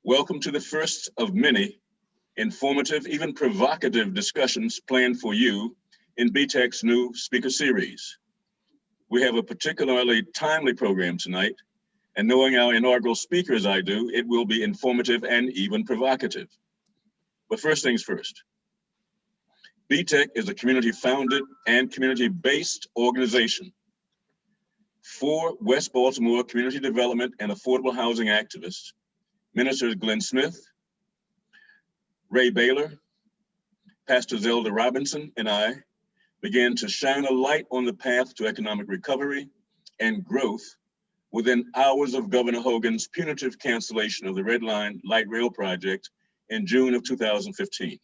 Welcome to the first of many informative, even provocative discussions planned for you in BTEC's new speaker series. We have a particularly timely program tonight, and knowing our inaugural speaker as I do, it will be informative and even provocative. But first things first. BTEC is a community-founded and community-based organization. 4 West Baltimore community development and affordable housing activists, Ministers Glenn Smith, Ray Baylor, Pastor Zelda Robinson, and I began to shine a light on the path to economic recovery and growth within hours of Governor Hogan's punitive cancellation of the Red Line Light Rail project in June of 2015.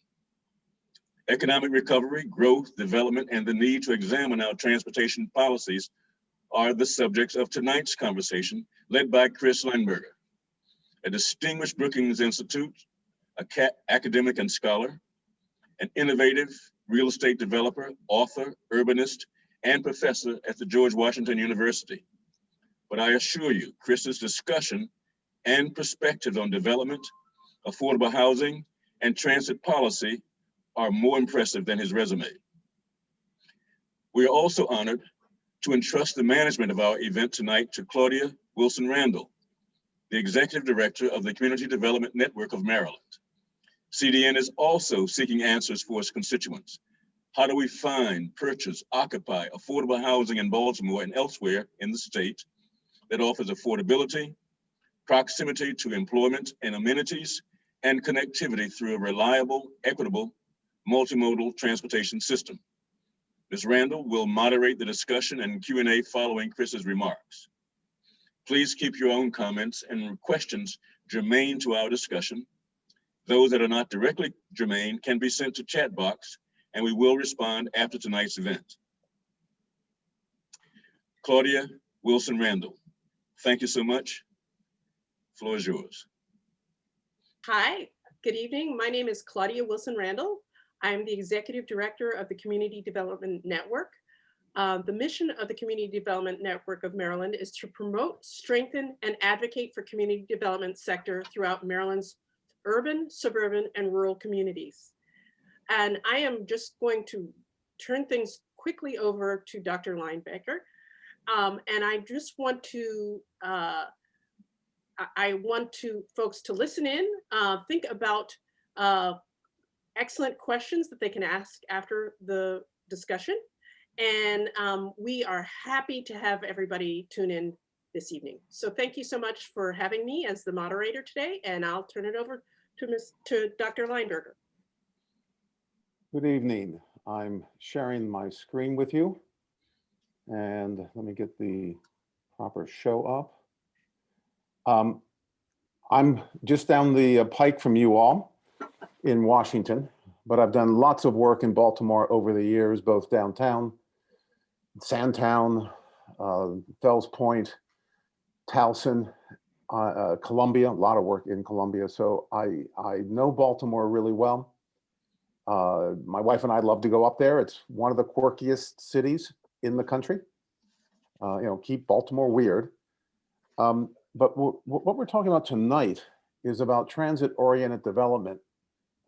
Economic recovery, growth, development, and the need to examine our transportation policies are the subjects of tonight's conversation, led by Chris Leinberger, a distinguished Brookings Institute academic and scholar, an innovative real estate developer, author, urbanist, and professor at the George Washington University. But I assure you, Chris's discussion and perspectives on development, affordable housing, and transit policy are more impressive than his resume. We are also honored to entrust the management of our event tonight to Claudia Wilson Randall, the Executive Director of the Community Development Network of Maryland. CDN is also seeking answers for its constituents. How do we find, purchase, occupy affordable housing in Baltimore and elsewhere in the state that offers affordability, proximity to employment and amenities, and connectivity through a reliable, equitable, multimodal transportation system? Ms. Randall will moderate the discussion and Q&A following Chris's remarks. Please keep your own comments and questions germane to our discussion. Those that are not directly germane can be sent to chat box, and we will respond after tonight's event. Claudia Wilson Randall, thank you so much. The floor is yours. Hi, good evening. My name is Claudia Wilson Randall. I am the Executive Director of the Community Development Network. The mission of the Community Development Network of Maryland is to promote, strengthen, and advocate for community development sector throughout Maryland's urban, suburban, and rural communities. And I am just going to turn things quickly over to Dr. Leinberger. And I just want to, folks to listen in, think about excellent questions that they can ask after the discussion. And we are happy to have everybody tune in this evening. So thank you so much for having me as the moderator today, and I'll turn it over to Dr. Leinberger. Good evening. I'm sharing my screen with you, and let me get the proper show up. I'm just down the pike from you all in Washington, but I've done lots of work in Baltimore over the years, both downtown, Sandtown, Fells Point, Towson, Columbia, a lot of work in Columbia. So I know Baltimore really well. My wife and I love to go up there. It's one of the quirkiest cities in the country. Keep Baltimore weird. But what we're talking about tonight is about transit-oriented development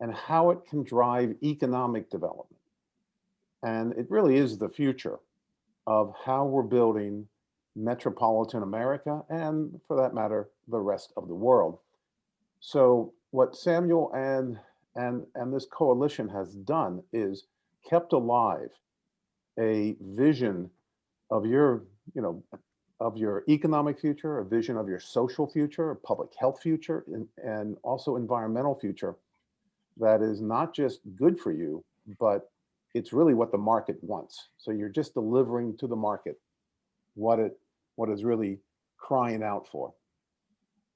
and how it can drive economic development. And it really is the future of how we're building metropolitan America and, for that matter, the rest of the world. So what Samuel and this coalition has done is kept alive a vision of your, of your economic future, a vision of your social future, a public health future, and also environmental future that is not just good for you, but it's really what the market wants. So you're just delivering to the market what is really crying out for.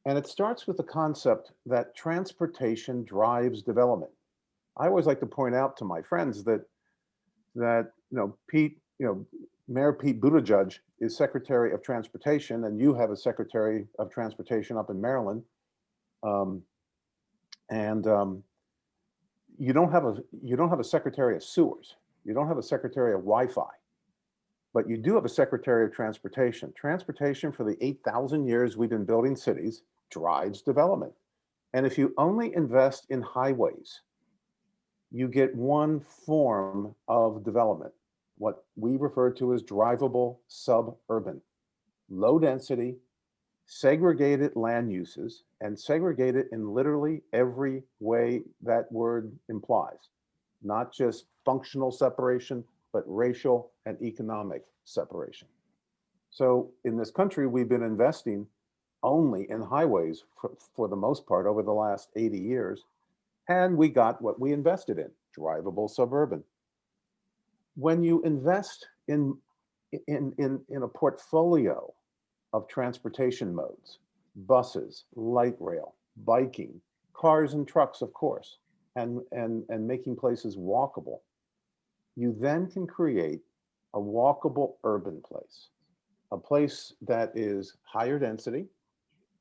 And it starts with the concept that transportation drives development. I always like to point out to my friends that Mayor Pete Buttigieg is Secretary of Transportation, and you have a Secretary of Transportation up in Maryland. You don't have a Secretary of Sewers. You don't have a Secretary of Wi-Fi, but you do have a Secretary of Transportation. Transportation, for the 8,000 years we've been building cities, drives development. And if you only invest in highways, you get one form of development, what we refer to as drivable suburban, low density, segregated land uses, and segregated in literally every way that word implies, not just functional separation, but racial and economic separation. So in this country, we've been investing only in highways for the most part over the last 80 years. And we got what we invested in, drivable suburban. When you invest in a portfolio of transportation modes, buses, light rail, biking, cars and trucks, of course, and making places walkable, you then can create a walkable urban place, a place that is higher density,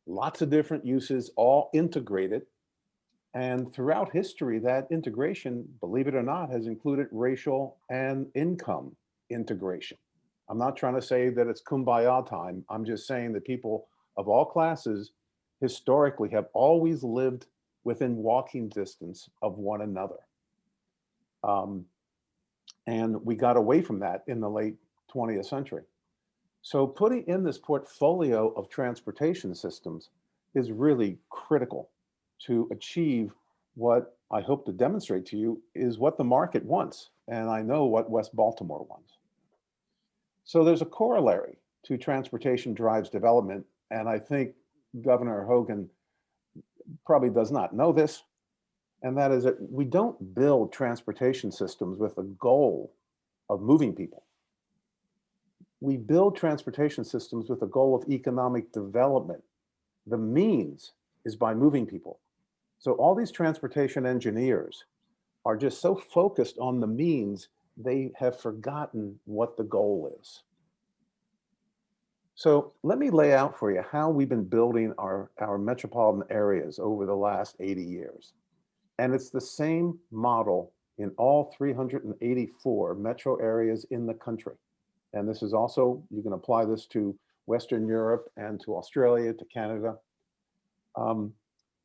lots of different uses, all integrated. And throughout history, that integration, believe it or not, has included racial and income integration. I'm not trying to say that it's kumbaya time. I'm just saying that people of all classes historically have always lived within walking distance of one another. And we got away from that in the late 20th century. So putting in this portfolio of transportation systems is really critical to achieve what I hope to demonstrate to you is what the market wants. And I know what West Baltimore wants. So there's a corollary to transportation drives development. And I think Governor Hogan probably does not know this. And that is that we don't build transportation systems with the goal of moving people. We build transportation systems with the goal of economic development. The means is by moving people. So all these transportation engineers are just so focused on the means, they have forgotten what the goal is. So let me lay out for you how we've been building our metropolitan areas over the last 80 years. And it's the same model in all 384 metro areas in the country. And this is also, you can apply this to Western Europe and to Australia, to Canada,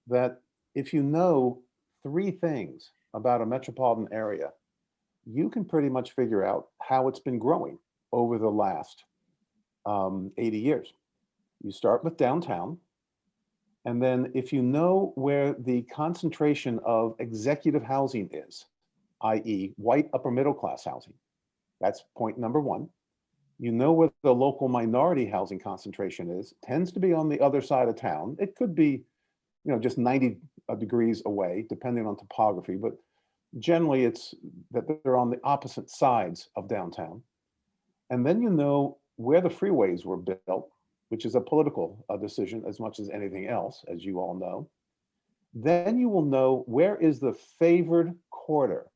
that if you know 3 things about a metropolitan area, you can pretty much figure out how it's been growing over the last 80 years. You start with downtown, and then if you know where the concentration of executive housing is, i.e. white upper middle class housing, that's point number 1. You know where the local minority housing concentration is, tends to be on the other side of town. It could be, just 90 degrees away, depending on topography, but generally it's that they're on the opposite sides of downtown. And then you know where the freeways were built, which is a political decision as much as anything else, as you all know. Then you will know where is the favored corridor,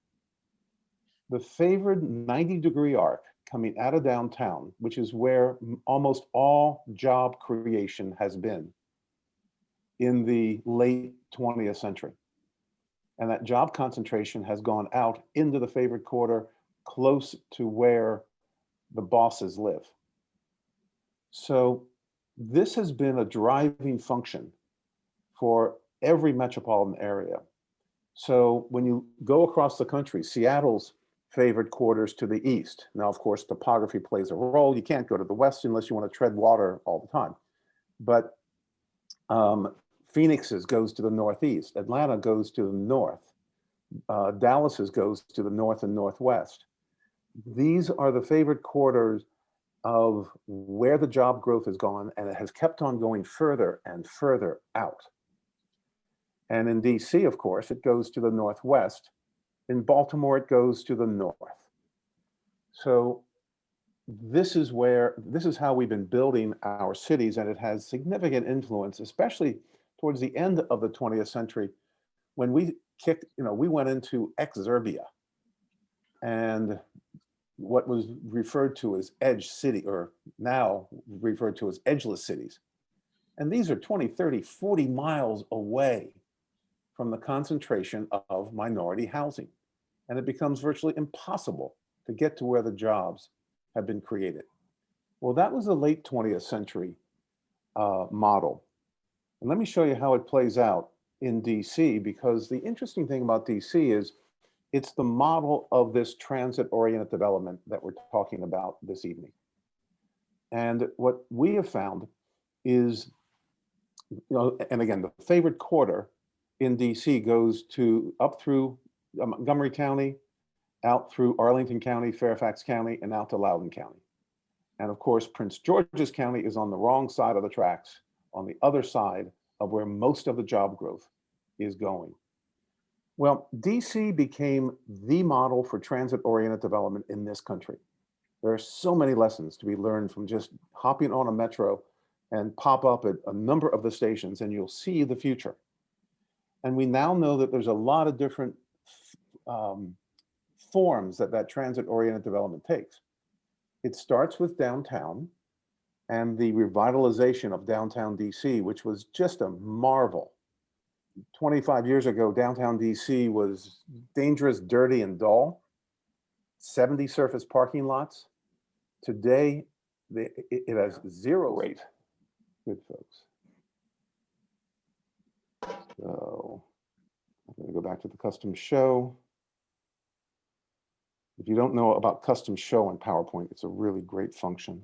the favored 90-degree arc coming out of downtown, which is where almost all job creation has been in the late 20th century. And that job concentration has gone out into the favored corridor close to where the bosses live. So this has been a driving function for every metropolitan area. So when you go across the country, Seattle's favored quarters to the east. Now, of course, topography plays a role. You can't go to the west unless you want to tread water all the time. But Phoenix's goes to the northeast. Atlanta goes to the north. Dallas's goes to the north and northwest. These are the favored quarters of where the job growth has gone, and it has kept on going further and further out. And in DC, of course, it goes to the northwest. In Baltimore, it goes to the north. So this is how we've been building our cities, and it has significant influence, especially towards the end of the 20th century, when we went into exurbia and what was referred to as edge city, or now referred to as edgeless cities. And these are 20, 30, 40 miles away from the concentration of minority housing. And it becomes virtually impossible to get to where the jobs have been created. Well, that was the late 20th century model. And let me show you how it plays out in DC, because the interesting thing about DC is it's the model of this transit-oriented development that we're talking about this evening. And what we have found is, and again, the favorite quarter in DC goes up through Montgomery County, out through Arlington County, Fairfax County, and out to Loudoun County. And of course, Prince George's County is on the wrong side of the tracks, on the other side of where most of the job growth is going. Well, DC became the model for transit-oriented development in this country. There are so many lessons to be learned from just hopping on a metro and pop up at a number of the stations and you'll see the future. And we now know that there's a lot of different forms that transit-oriented development takes. It starts with downtown and the revitalization of downtown DC, which was just a marvel. 25 years ago, downtown DC was dangerous, dirty, and dull. 70 surface parking lots. Today, it has zero rate. Good folks. So I'm going to go back to the custom show. If you don't know about custom show in PowerPoint, it's a really great function.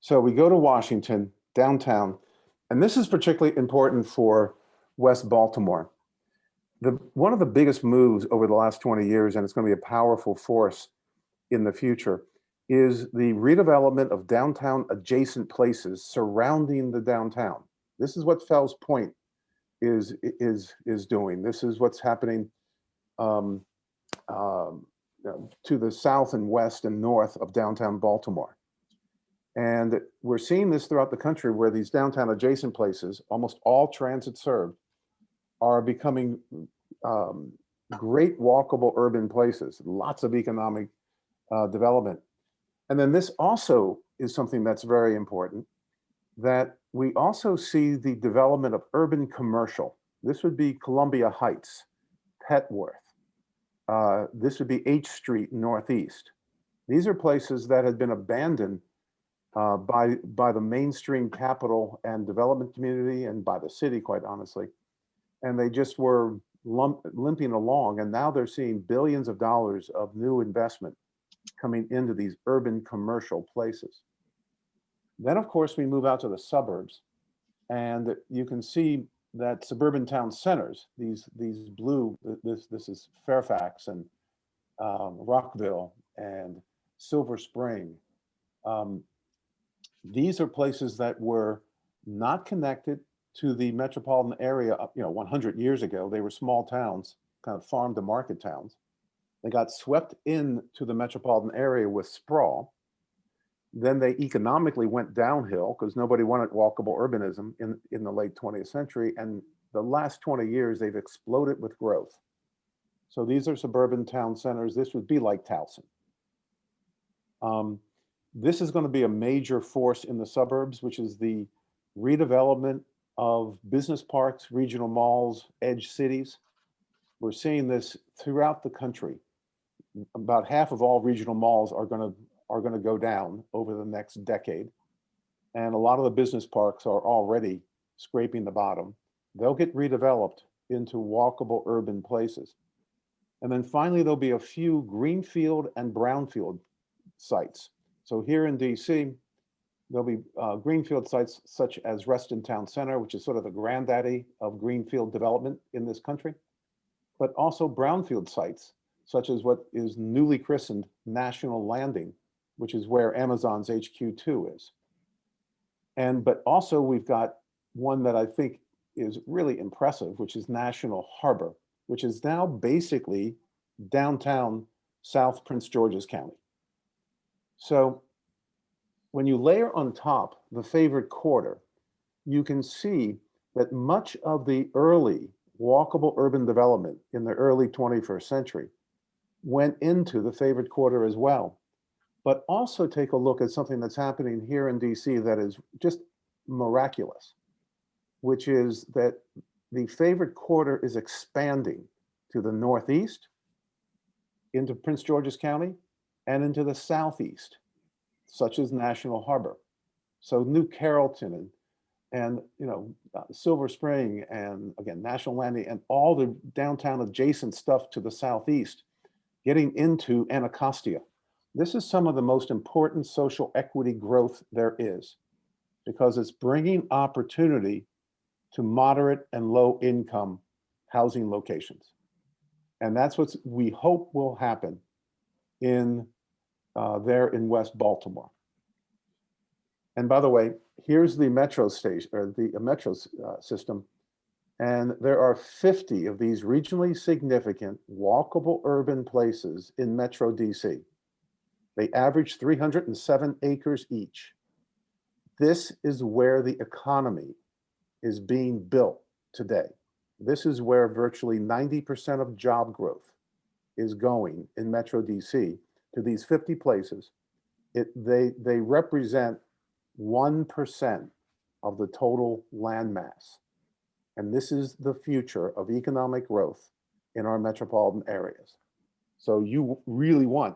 So we go to Washington, downtown, and this is particularly important for West Baltimore. One of the biggest moves over the last 20 years, and it's going to be a powerful force in the future, is the redevelopment of downtown adjacent places surrounding the downtown. This is what Fells Point is doing. This is what's happening to the south and west and north of downtown Baltimore. And we're seeing this throughout the country where these downtown adjacent places, almost all transit served, are becoming great walkable urban places, lots of economic development. And then this also is something that's very important, that we also see the development of urban commercial. This would be Columbia Heights, Petworth. This would be H Street Northeast. These are places that had been abandoned by the mainstream capital and development community and by the city, quite honestly. And they just were limping along, and now they're seeing billions of dollars of new investment coming into these urban commercial places. Then, of course, we move out to the suburbs, and you can see that suburban town centers, these blue, this is Fairfax and Rockville and Silver Spring. These are places that were not connected to the metropolitan area. 100 years ago, they were small towns, kind of farm to market towns. They got swept into the metropolitan area with sprawl. Then they economically went downhill because nobody wanted walkable urbanism in the late 20th century. And the last 20 years, they've exploded with growth. So these are suburban town centers. This would be like Towson. This is going to be a major force in the suburbs, which is the redevelopment of business parks, regional malls, edge cities. We're seeing this throughout the country. About half of all regional malls are going to go down over the next decade. And a lot of the business parks are already scraping the bottom. They'll get redeveloped into walkable urban places. And then finally, there'll be a few greenfield and brownfield sites. So here in DC, there'll be greenfield sites such as Reston Town Center, which is sort of the granddaddy of greenfield development in this country, but also brownfield sites, such as what is newly christened National Landing, which is where Amazon's HQ2 is. But also we've got one that I think is really impressive, which is National Harbor, which is now basically downtown South Prince George's County. So when you layer on top the favored quarter, you can see that much of the early walkable urban development in the early 21st century went into the favored quarter as well. But also take a look at something that's happening here in DC that is just miraculous, which is that the favored quarter is expanding to the northeast, into Prince George's County, and into the southeast, such as National Harbor. So New Carrollton and Silver Spring, and again, National Landing, and all the downtown adjacent stuff to the southeast, getting into Anacostia. This is some of the most important social equity growth there is, because it's bringing opportunity to moderate and low income housing locations. And that's what we hope will happen in there in West Baltimore. And by the way, here's the metro station, or the metro system. And there are 50 of these regionally significant walkable urban places in Metro DC. They average 307 acres each. This is where the economy is being built today. This is where virtually 90% of job growth is going in Metro DC, to these 50 places. They represent 1% of the total land mass. And this is the future of economic growth in our metropolitan areas. So you really want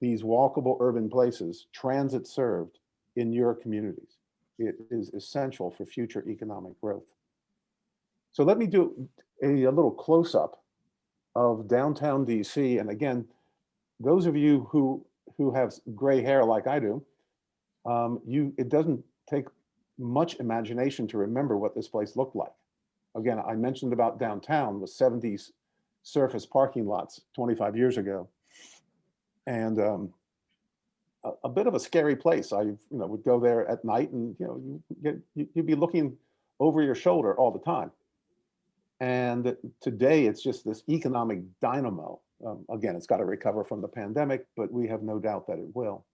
these walkable urban places, transit served, in your communities. It is essential for future economic growth. So let me do a little close-up of downtown DC. And again, those of you who have gray hair like I do, it doesn't take much imagination to remember what this place looked like. Again, I mentioned about downtown with 70s surface parking lots 25 years ago. And a bit of a scary place. I would go there at night, and you'd be looking over your shoulder all the time. And today it's just this economic dynamo. Again, it's got to recover from the pandemic, but we have no doubt that it will.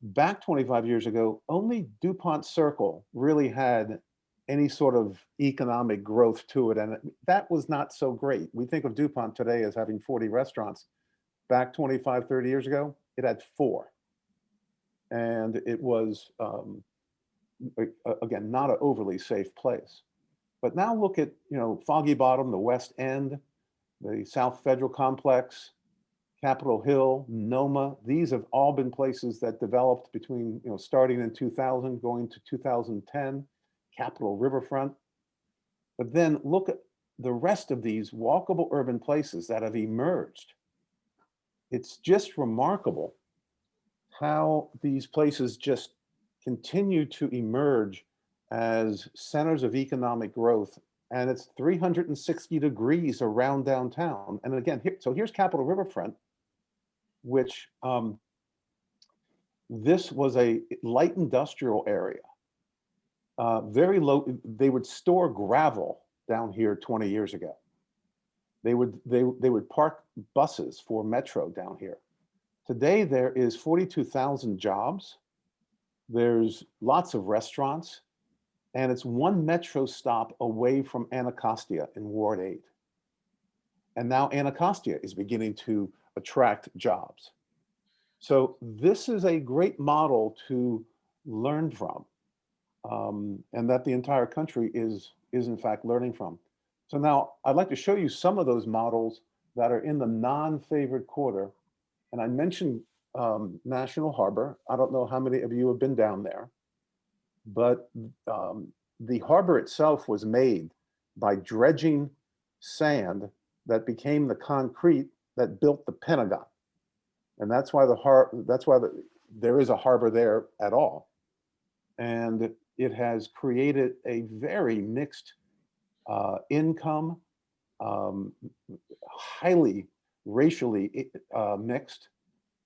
Back 25 years ago, only DuPont Circle really had any sort of economic growth to it, and that was not so great. We think of DuPont today as having 40 restaurants. Back 25, 30 years ago, it had 4. And it was, again, not an overly safe place. But now look at, Foggy Bottom, the West End, the South Federal Complex, Capitol Hill, NOMA. These have all been places that developed between, starting in 2000, going to 2010, Capitol Riverfront. But then look at the rest of these walkable urban places that have emerged. It's just remarkable how these places just continue to emerge as centers of economic growth. And it's 360 degrees around downtown. And again, so here's Capitol Riverfront, which this was a light industrial area. Very low, they would store gravel down here 20 years ago. They would park buses for Metro down here. Today, there is 42,000 jobs. There's lots of restaurants, and it's one Metro stop away from Anacostia in Ward 8. And now Anacostia is beginning to attract jobs. So this is a great model to learn from, and that the entire country is in fact learning from. So now I'd like to show you some of those models that are in the non-favored quarter. And I mentioned National Harbor. I don't know how many of you have been down there, but the harbor itself was made by dredging sand that became the concrete that built the Pentagon. And that's why there is a harbor there at all. And it has created a very mixed income, highly racially mixed.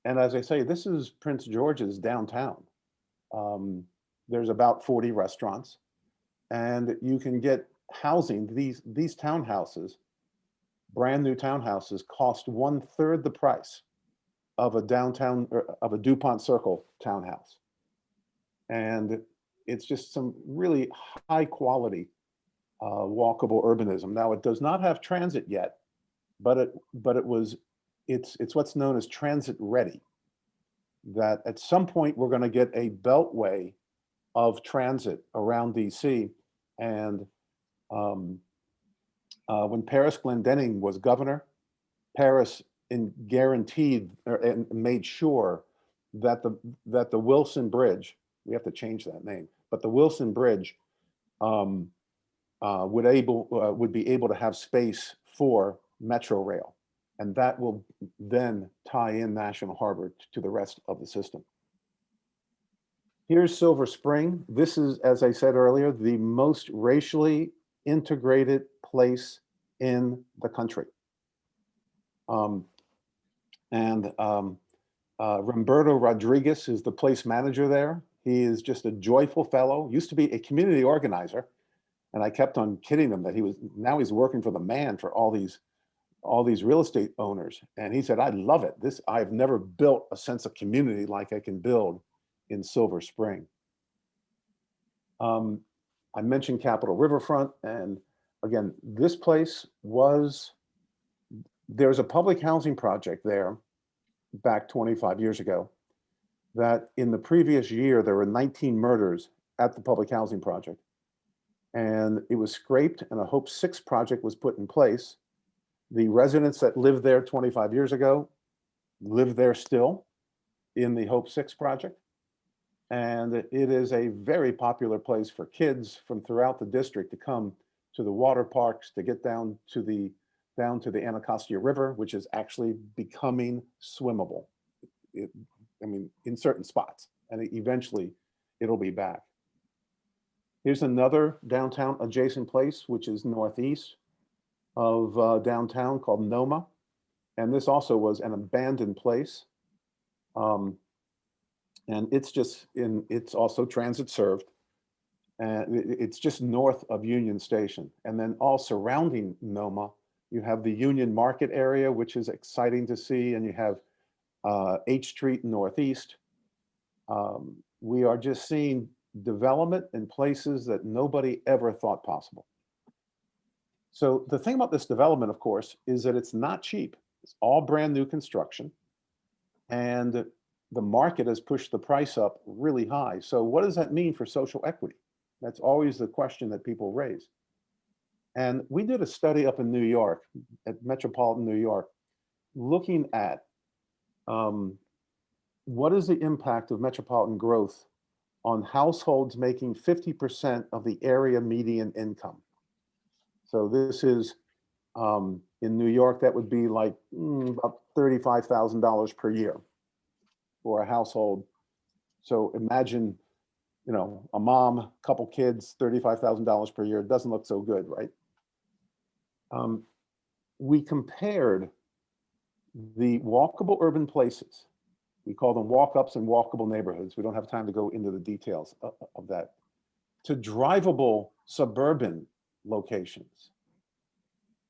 And as I say, this is Prince George's downtown. There's about 40 restaurants, and you can get housing. These townhouses, brand new townhouses, cost 1/3 the price of a downtown, or of a DuPont Circle townhouse. And it's just some really high quality walkable urbanism. Now, it does not have transit yet, but it's what's known as transit ready. That at some point we're going to get a beltway of transit around DC. And when Paris Glendening was governor, Paris guaranteed and made sure that the Wilson Bridge, we have to change that name, but the Wilson Bridge would be able to have space for Metro Rail. And that will then tie in National Harbor to the rest of the system. Here's Silver Spring. This is, as I said earlier, the most racially integrated place in the country. Roberto Rodriguez is the place manager there. He is just a joyful fellow, used to be a community organizer. And I kept on kidding him that now he's working for the man for all these real estate owners. And he said, I love it. I've never built a sense of community like I can build in Silver Spring. I mentioned Capitol Riverfront. And again, this place there's a public housing project there back 25 years ago that in the previous year, there were 19 murders at the public housing project. And it was scraped and a Hope 6 project was put in place. The residents that lived there 25 years ago live there still in the Hope 6 project. And it is a very popular place for kids from throughout the district to come to the water parks, to get down to the Anacostia River, which is actually becoming swimmable. In certain spots, and eventually it'll be back. Here's another downtown adjacent place, which is northeast of downtown, called NOMA. And this also was an abandoned place. And it's also transit served. And it's just north of Union Station. And then all surrounding NOMA, you have the Union Market area, which is exciting to see. And you have H Street Northeast. We are just seeing development in places that nobody ever thought possible. So the thing about this development, of course, is that it's not cheap. It's all brand new construction. And the market has pushed the price up really high. So what does that mean for social equity? That's always the question that people raise. And we did a study up in New York, at Metropolitan New York, looking at what is the impact of metropolitan growth on households making 50% of the area median income. So this is, in New York, that would be like about $35,000 per year for a household. So imagine, a mom, a couple kids, $35,000 per year. It doesn't look so good, right? We compared the walkable urban places. We call them walk-ups and walkable neighborhoods. We don't have time to go into the details of that. To drivable suburban locations.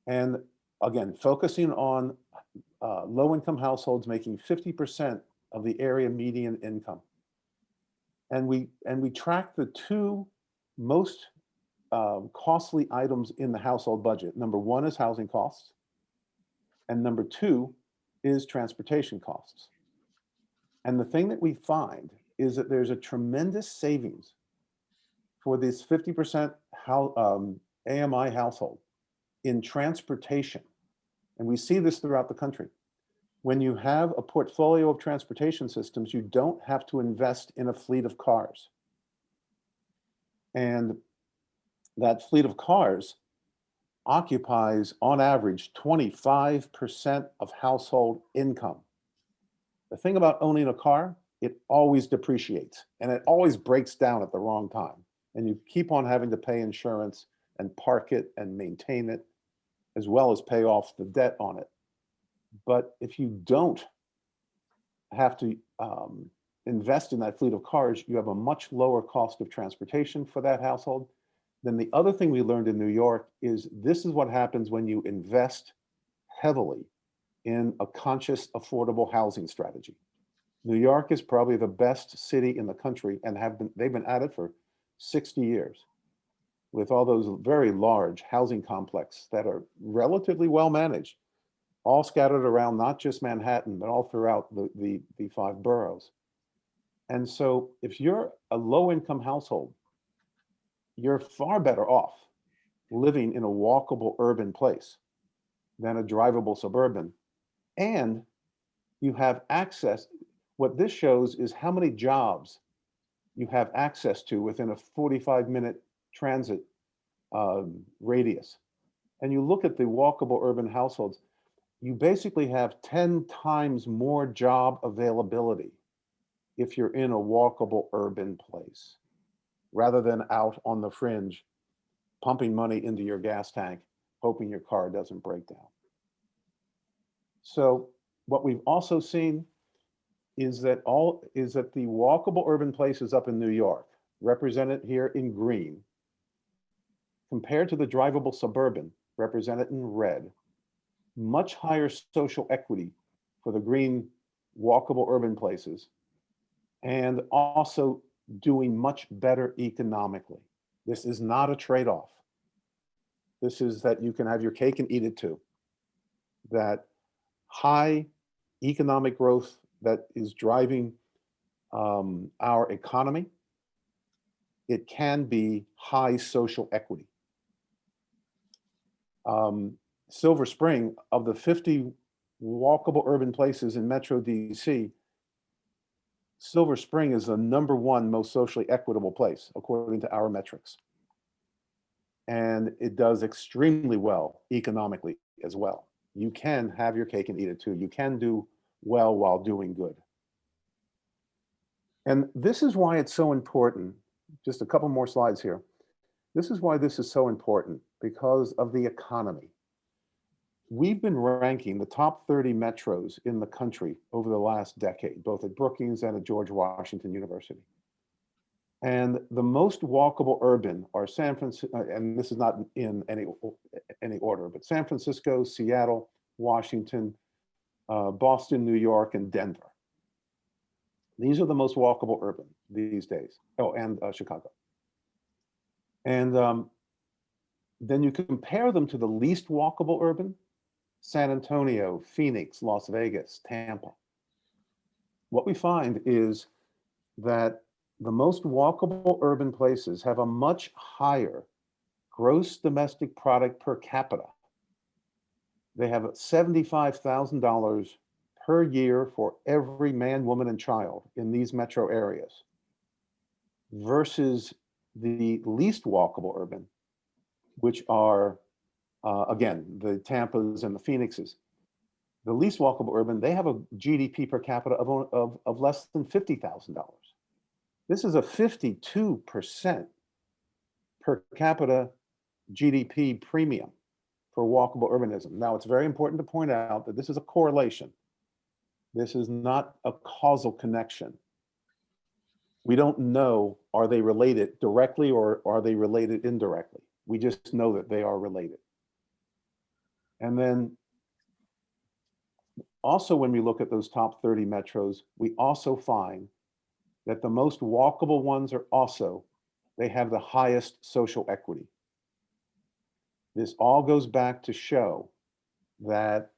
And again, focusing on low-income households making 50% of the area median income. And we track the two most costly items in the household budget. Number one is housing costs. And number two is transportation costs. And the thing that we find is that there's a tremendous savings for this 50% AMI household in transportation. And we see this throughout the country. When you have a portfolio of transportation systems, you don't have to invest in a fleet of cars. And that fleet of cars occupies, on average, 25% of household income. The thing about owning a car, it always depreciates and it always breaks down at the wrong time. And you keep on having to pay insurance and park it and maintain it, as well as pay off the debt on it. But if you don't have to invest in that fleet of cars, you have a much lower cost of transportation for that household. Then the other thing we learned in New York is this is what happens when you invest heavily in a conscious, affordable housing strategy. New York is probably the best city in the country and they've been at it for 60 years with all those very large housing complexes that are relatively well managed, all scattered around not just Manhattan, but all throughout the 5 boroughs. And so if you're a low-income household, you're far better off living in a walkable urban place than a drivable suburban. And you have access. What this shows is how many jobs you have access to within a 45-minute transit radius, and you look at the walkable urban households, you basically have 10 times more job availability if you're in a walkable urban place, rather than out on the fringe, pumping money into your gas tank, hoping your car doesn't break down. So what we've also seen is that the walkable urban places up in New York, represented here in green, compared to the drivable suburban, represented in red, much higher social equity for the green walkable urban places, and also doing much better economically. This is not a trade-off. This is that you can have your cake and eat it too. That high economic growth that is driving our economy, it can be high social equity. Silver Spring, of the 50 walkable urban places in Metro DC, Silver Spring is the #1 most socially equitable place, according to our metrics. And it does extremely well economically as well. You can have your cake and eat it too. You can do well while doing good. And this is why it's so important. Just a couple more slides here. This is why this is so important, because of the economy. We've been ranking the top 30 metros in the country over the last decade, both at Brookings and at George Washington University. And the most walkable urban are San Francisco, and this is not in any order, but San Francisco, Seattle, Washington, Boston, New York, and Denver. These are the most walkable urban these days. Oh, and Chicago. And then you compare them to the least walkable urban, San Antonio, Phoenix, Las Vegas, Tampa. What we find is that the most walkable urban places have a much higher gross domestic product per capita. They have $75,000 per year for every man, woman, and child in these metro areas, versus the least walkable urban, which are, again, the Tampas and the Phoenixes. The least walkable urban, they have a GDP per capita of less than $50,000. This is a 52% per capita GDP premium for walkable urbanism. Now, it's very important to point out that this is a correlation. This is not a causal connection. We don't know, are they related directly or are they related indirectly? We just know that they are related. And then also, when we look at those top 30 metros, we also find that the most walkable ones are also, they have the highest social equity. This all goes back to show that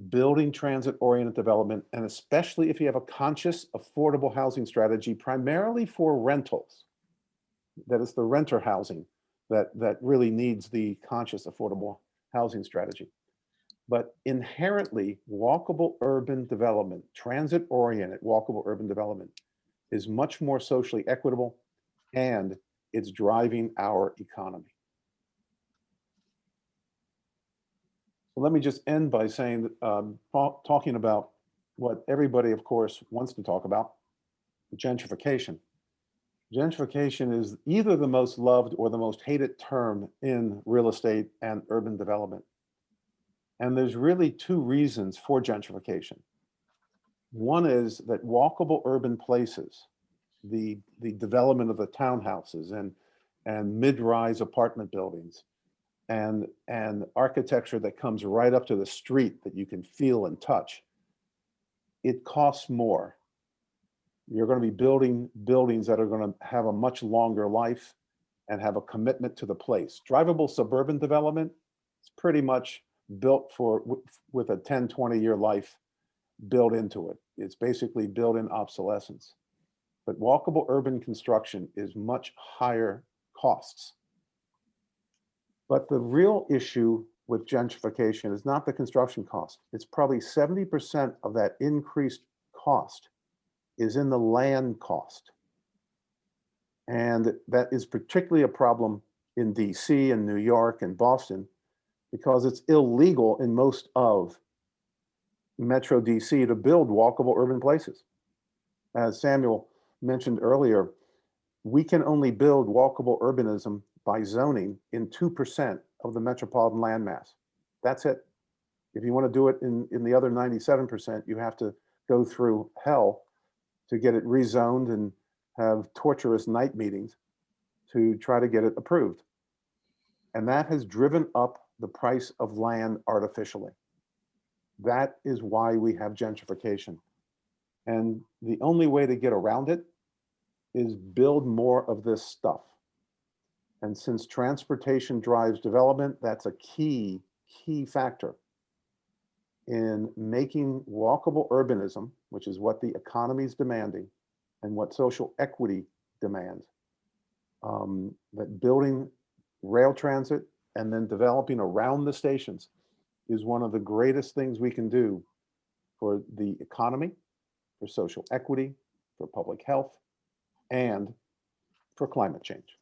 building transit-oriented development, and especially if you have a conscious, affordable housing strategy, primarily for rentals, that is the renter housing that really needs the conscious, affordable housing strategy. But inherently, walkable urban development, transit-oriented walkable urban development, is much more socially equitable, and it's driving our economy. So let me just end by saying, talking about what everybody, of course, wants to talk about, gentrification. Gentrification is either the most loved or the most hated term in real estate and urban development. And there's really two reasons for gentrification. One is that walkable urban places, the development of the townhouses and mid-rise apartment buildings, and architecture that comes right up to the street that you can feel and touch, it costs more. You're going to be building buildings that are going to have a much longer life and have a commitment to the place. Drivable suburban development is pretty much built with a 10, 20-year life built into it. It's basically built-in obsolescence. But walkable urban construction is much higher costs. But the real issue with gentrification is not the construction cost. It's probably 70% of that increased cost is in the land cost. And that is particularly a problem in DC and New York and Boston, because it's illegal in most of Metro DC to build walkable urban places. As Samuel mentioned earlier, we can only build walkable urbanism by zoning in 2% of the metropolitan landmass. That's it. If you want to do it in the other 97%, you have to go through hell to get it rezoned and have torturous night meetings to try to get it approved. And that has driven up the price of land artificially. That is why we have gentrification. And the only way to get around it is build more of this stuff. And since transportation drives development, that's a key factor in making walkable urbanism, which is what the economy is demanding and what social equity demands. That building rail transit and then developing around the stations is one of the greatest things we can do for the economy, for social equity, for public health, and for climate change.